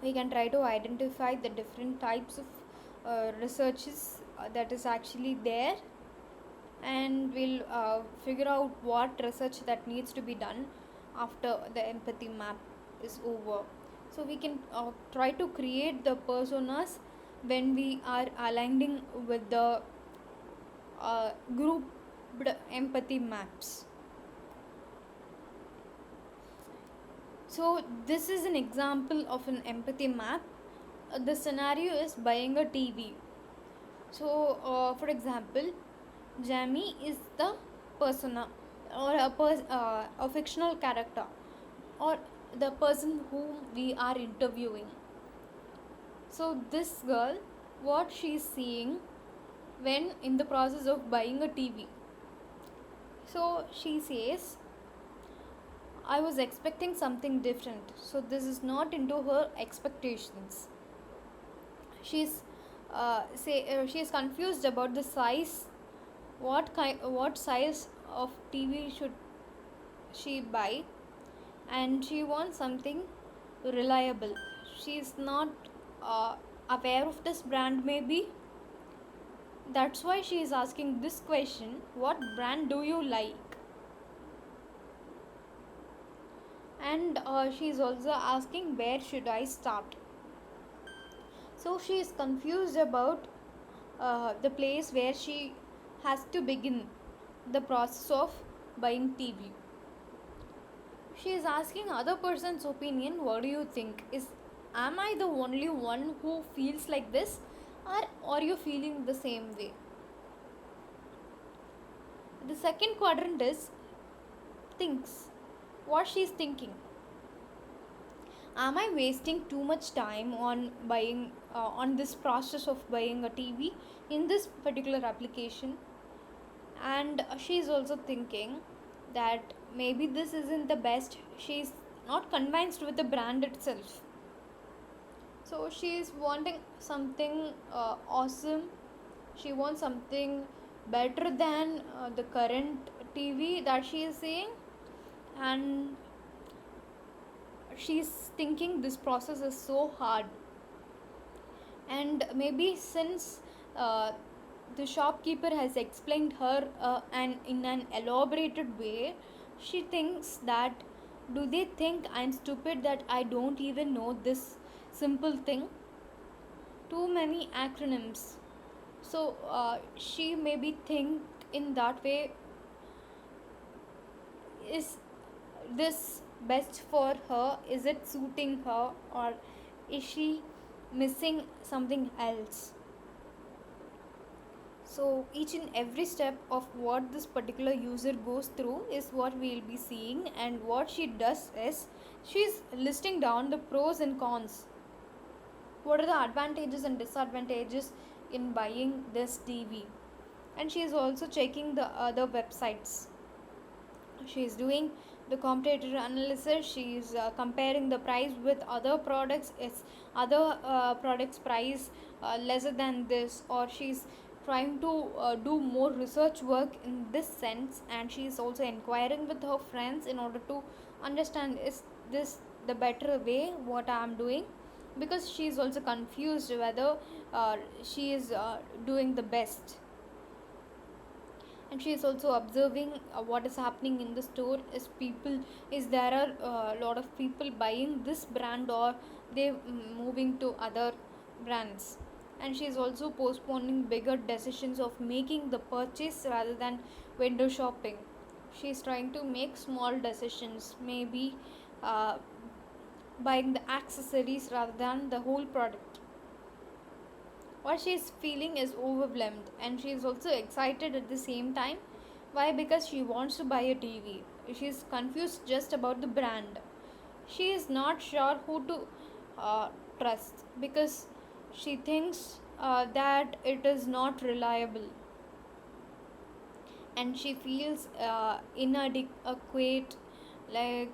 we can try to identify the different types of researches that is actually there, and we'll figure out what research that needs to be done after the empathy map is over. So we can try to create the personas when we are aligning with the grouped empathy maps. So this is an example of an empathy map. The scenario is buying a TV. So for example, Jamie is the persona, or a fictional character, or the person whom we are interviewing. So this girl, what she's seeing when in the process of buying a TV. So she says, I was expecting something different. So this is not into her expectations. She's she is confused about the size. What size of TV should she buy, and she wants something reliable. She's not uh, aware of this brand, maybe. That's why she is asking this question: what brand do you like? And she is also asking, where should I start? So she is confused about the place where she has to begin the process of buying TV. She is asking other person's opinion. What do you think? Am I the only one who feels like this, or are you feeling the same way? The second quadrant is thinks. What she is thinking. Am I wasting too much time on buying on this process of buying a TV in this particular application? And she is also thinking that maybe this isn't the best. She's not convinced with the brand itself. So she is wanting something awesome. She wants something better than the current TV that she is seeing, and she's thinking this process is so hard. And maybe since uh, the shopkeeper has explained her and in an elaborated way, she thinks that, do they think I'm stupid that I don't even know this simple thing? Too many acronyms. So she maybe think in that way, is this best for her? Is it suiting her, or is she missing something else? So each and every step of what this particular user goes through is what we will be seeing, and what she does is she's listing down the pros and cons. What are the advantages and disadvantages in buying this TV? And she is also checking the other websites. She is doing the competitor analysis. She is comparing the price with other products. Is other products price lesser than this, or she's trying to do more research work in this sense. And she is also inquiring with her friends in order to understand, is this the better way what I am doing, because she is also confused whether she is doing the best. And she is also observing what is happening in the store. Is there are a lot of people buying this brand, or they moving to other brands? And she is also postponing bigger decisions of making the purchase rather than window shopping. She is trying to make small decisions, maybe uh, buying the accessories rather than the whole product. What she is feeling is overwhelmed, and she is also excited at the same time. Why? Because she wants to buy a TV. She is confused just about the brand. She is not sure who to trust, because she thinks that it is not reliable, and she feels inadequate, like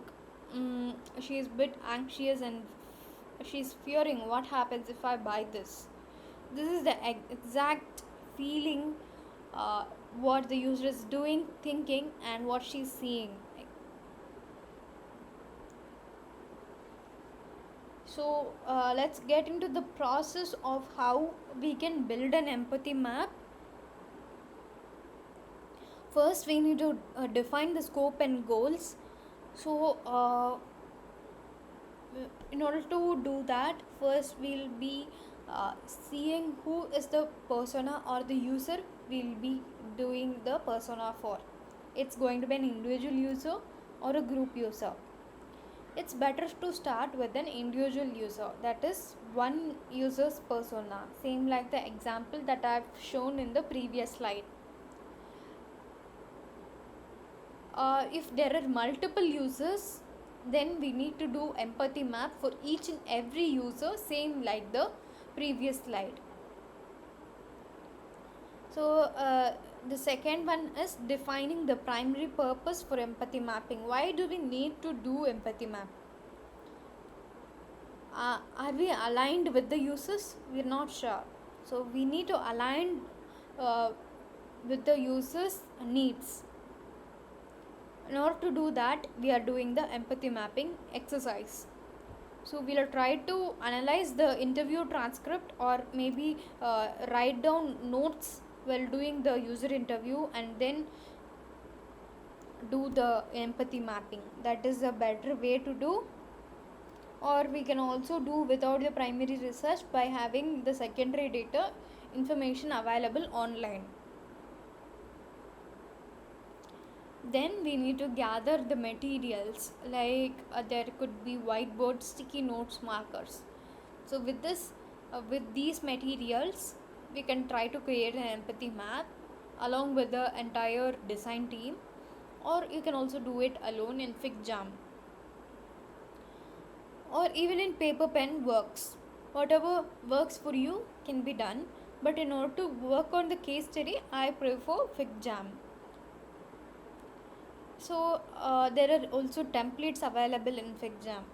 she is a bit anxious, and she's fearing what happens if I buy this. This is the exact feeling what the user is doing, thinking, and what she's seeing. So let's get into the process of how we can build an empathy map. First, we need to define the scope and goals. So in order to do that, first we'll be seeing who is the persona or the user we'll be doing the persona for. It's going to be an individual user or a group user. It's better to start with an individual user, that is one user's persona, same like the example that I've shown in the previous slide. If there are multiple users, Then we need to do empathy map for each and every user, same like the previous slide. So the second one is defining the primary purpose for empathy mapping. Why do we need to do empathy map? Are we aligned with the users? We're not sure. So we need to align uh, with the users' needs. In order to do that, we are doing the empathy mapping exercise. So we'll try to analyze the interview transcript, or maybe write down notes while doing the user interview, and then do the empathy mapping. That is a better way to do. Or we can also do without the primary research by having the secondary data information available online. Then we need to gather the materials, like there could be whiteboard, sticky notes, markers. So with these materials, we can try to create an empathy map along with the entire design team, or you can also do it alone in FigJam, or even in paper pen works. Whatever works for you can be done, but in order to work on the case study, I prefer FigJam. So there are also templates available in FigJam.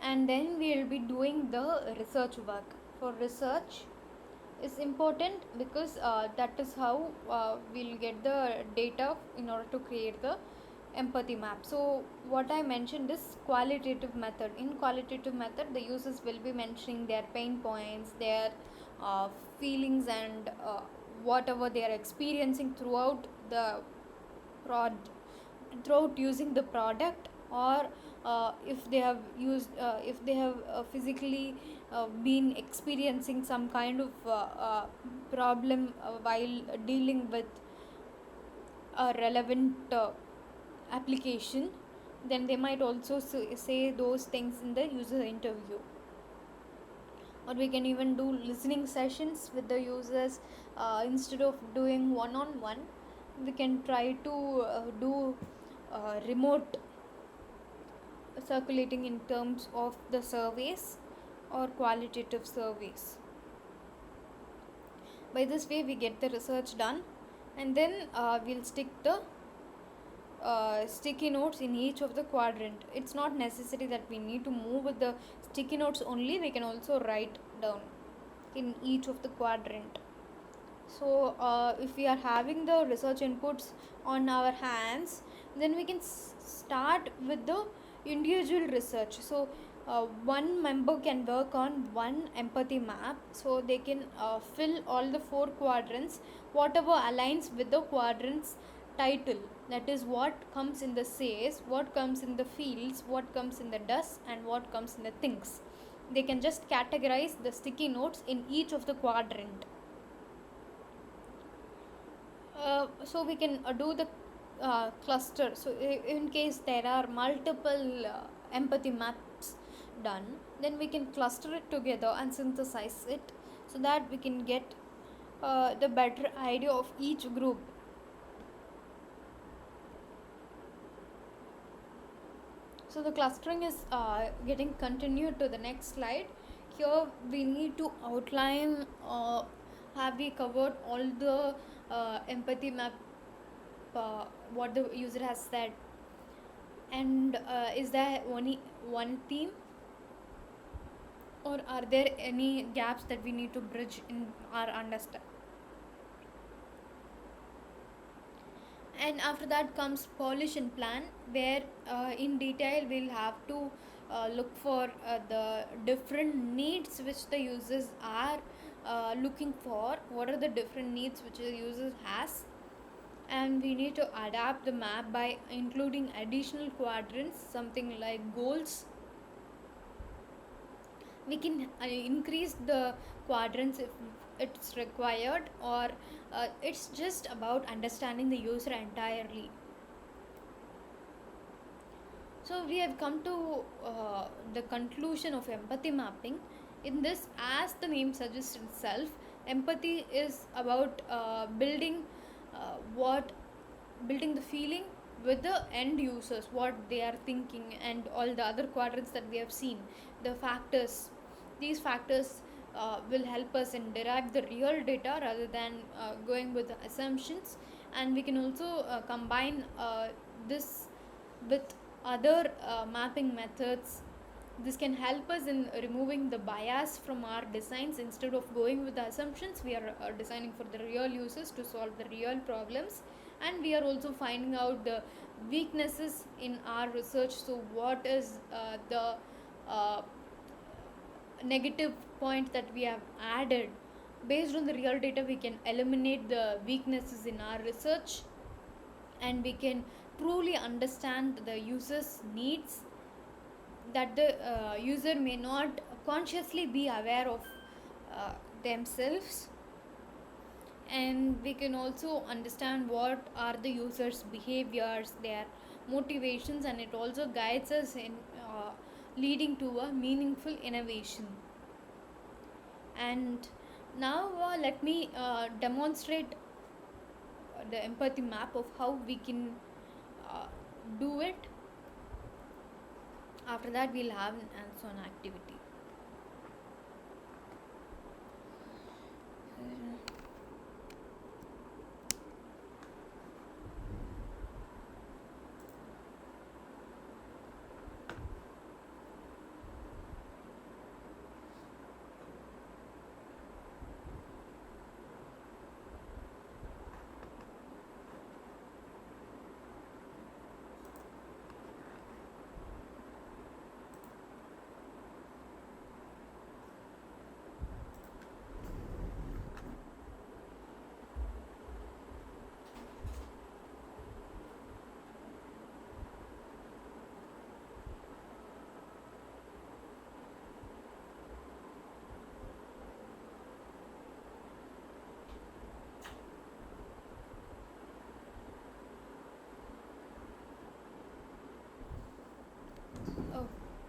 And then we will be doing the research work. For research is important because that is how we'll get the data in order to create the empathy map. So what I mentioned is qualitative method. In qualitative method, the users will be mentioning their pain points, their uh, feelings, and whatever they are experiencing throughout the prod throughout using the product, or if they have physically been experiencing some kind of problem while dealing with a relevant application, then they might also say those things in the user interview. Or we can even do listening sessions with the users. Instead of doing one-on-one, we can try to do remote circulating in terms of the surveys or qualitative surveys. By this way, we get the research done, and then we'll stick the sticky notes in each of the quadrant. It's not necessary that we need to move with the sticky notes only. We can also write down in each of the quadrant. So if we are having the research inputs on our hands, then we can start with the individual research. So one member can work on one empathy map, so they can fill all the 4 quadrants, whatever aligns with the quadrants title. That is what comes in the says, what comes in the fields, what comes in the does, and what comes in the things. They can just categorize the sticky notes in each of the quadrant. So we can do the cluster. So in case there are multiple empathy maps done, then we can cluster it together and synthesize it, so that we can get the better idea of each group. So the clustering is getting continued to the next slide. Here we need to outline, have we covered all the empathy map, what the user has said, and is there only one theme, or are there any gaps that we need to bridge in our understanding? And after that comes polish and plan, where in detail we'll have to look for the different needs which the users are looking for. What are the different needs which the user has, and we need to adapt the map by including additional quadrants, something like goals. We can increase the quadrants if it's required, or it's just about understanding the user entirely. So we have come to the conclusion of empathy mapping. In this, as the name suggests itself, empathy is about building what building the feeling with the end users, what they are thinking, and all the other quadrants that we have seen, the factors. These factors will help us in derive the real data rather than going with the assumptions. And we can also combine this with other mapping methods. This can help us in removing the bias from our designs. Instead of going with the assumptions, we are designing for the real users to solve the real problems. And we are also finding out the weaknesses in our research. So what is the uh, negative point that we have added? Based on the real data, we can eliminate the weaknesses in our research, and we can truly understand the user's needs that the user may not consciously be aware of themselves. And we can also understand what are the users behaviors, their motivations, and it also guides us in leading to a meaningful innovation. And now let me demonstrate the empathy map of how we can uh, do it. After that, we'll have an hands-on activity.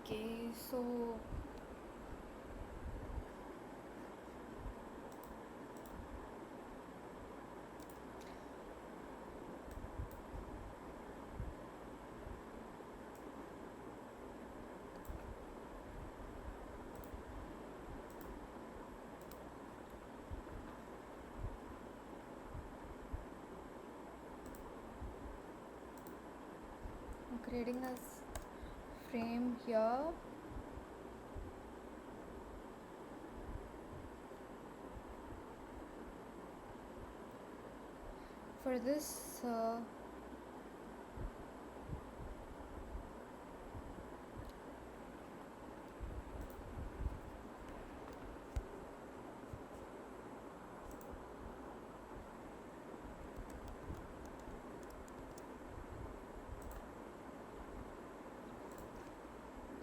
Okay, so I'm creating a frame here. For this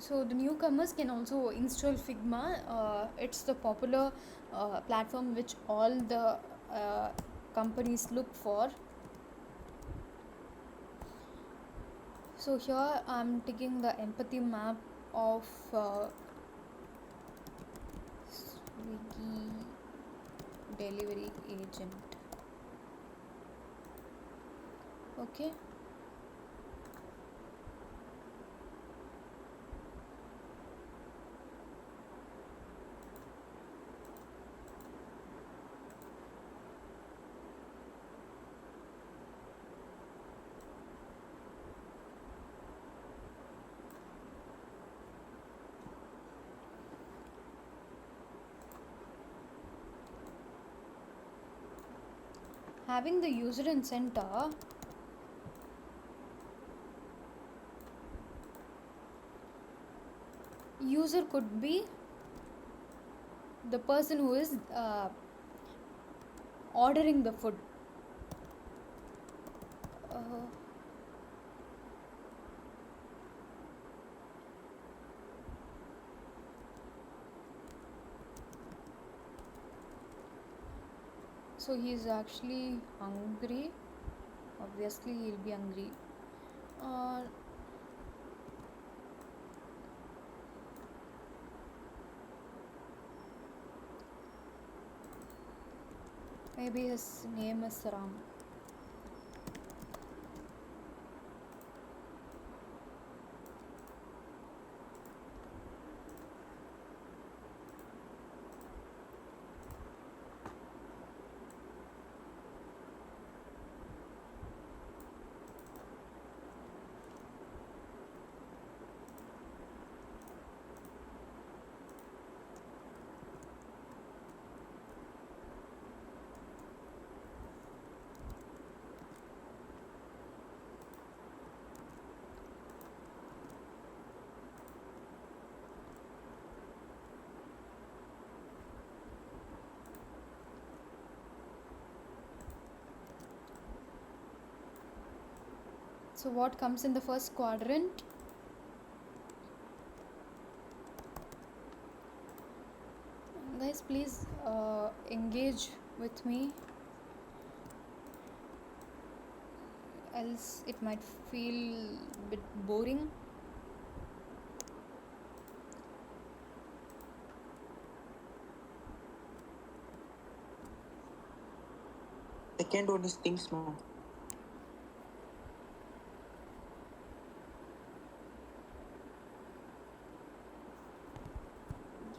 so the newcomers can also install Figma. It's the popular platform which all the companies look for. So here I'm taking the empathy map of Swiggy delivery agent. Okay. Having the user in center, user could be the person who is ordering the food. So he is actually hungry. Obviously, he'll be hungry. Uh, Maybe his name is Ram. So what comes in the first quadrant? Guys, please engage with me, else it might feel a bit boring. Second one is things, no.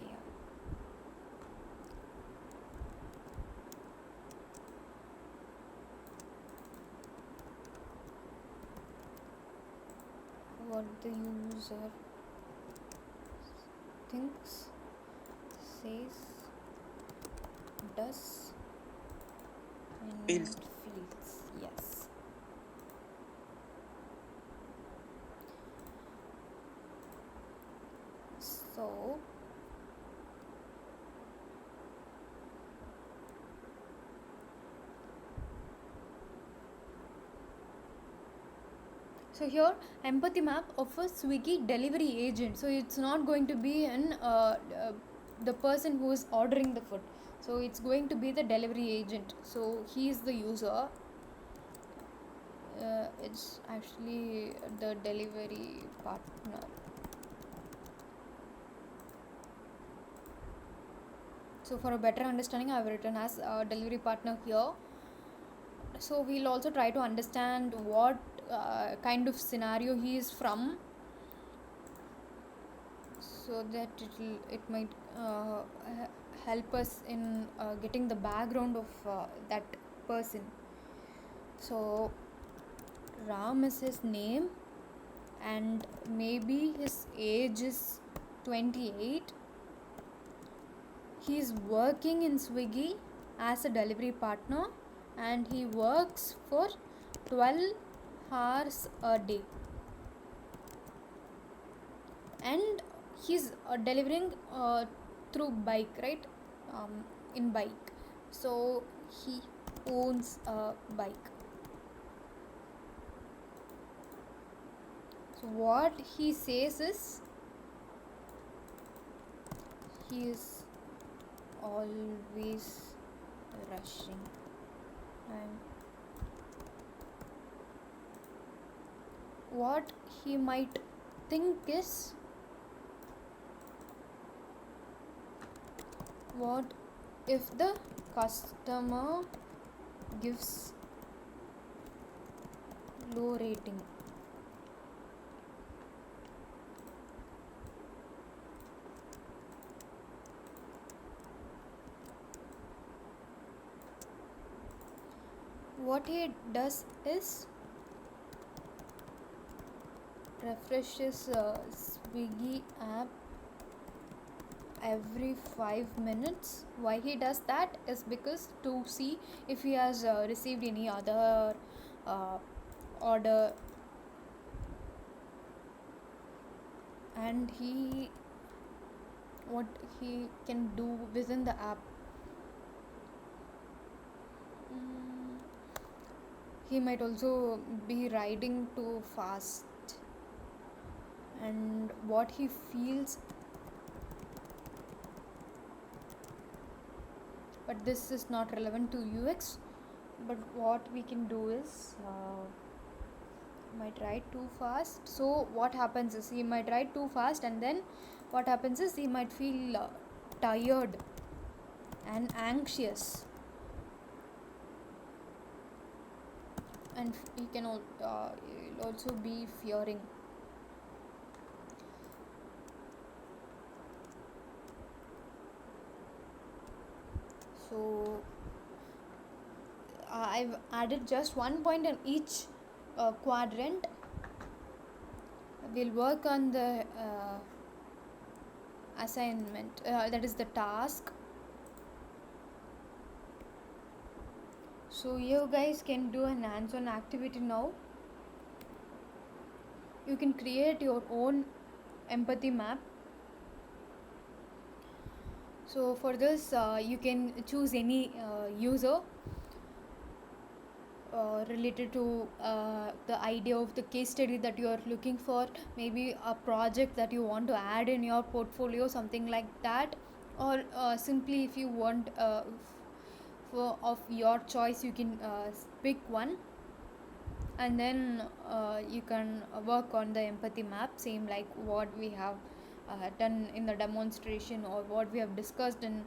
Yeah. What the user thinks, says, does, and Feels. feels. Yes. So here empathy map offers Swiggy delivery agent. So it's not going to be the person who is ordering the food. So it's going to be the delivery agent. So he is the user. It's actually the delivery partner. So for a better understanding, I've written as a delivery partner here. So we'll also try to understand what kind of scenario he is from, so that it might help us in getting the background of that person. So Ram is his name, and maybe his age is 28. He is working in Swiggy as a delivery partner, and he works for 12 hours a day, and he's delivering through bike, right? In bike. So he owns a bike. So what he says is, he is always rushing, and what he might think is, what if the customer gives low rating? What he does is refreshes Swiggy app every 5 minutes. Why he does that is because to see if he has received any other order, and what he can do within the app. He might also be riding too fast, and what he feels. But this is not relevant to UX. But what we can do is, might ride too fast. So what happens is, he might ride too fast, and then what happens is he might feel tired and anxious, and he can also be fearing. So I've added just 1 point in each quadrant. We'll work on the assignment, that is the task. So you guys can do an hands-on activity now. You can create your own empathy map. So for this, you can choose any user. related to the idea of the case study that you are looking for, maybe a project that you want to add in your portfolio, something like that, or simply if you want for of your choice, you can pick one, and then you can work on the empathy map, same like what we have done in the demonstration or what we have discussed in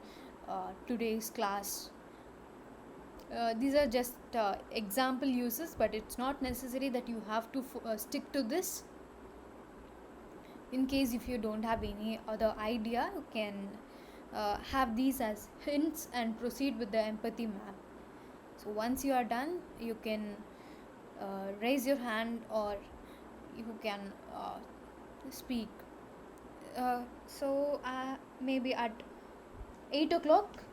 today's class. These are just example uses, but it's not necessary that you have to stick to this. In case if you don't have any other idea, you can have these as hints and proceed with the empathy map. So once you are done, you can raise your hand, or you can speak. Maybe at 8 o'clock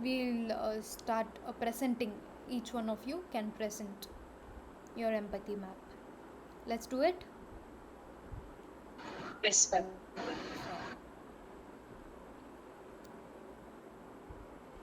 we'll start presenting. Each one of you can present your empathy map. Let's do it. Yes, ma'am. Sure.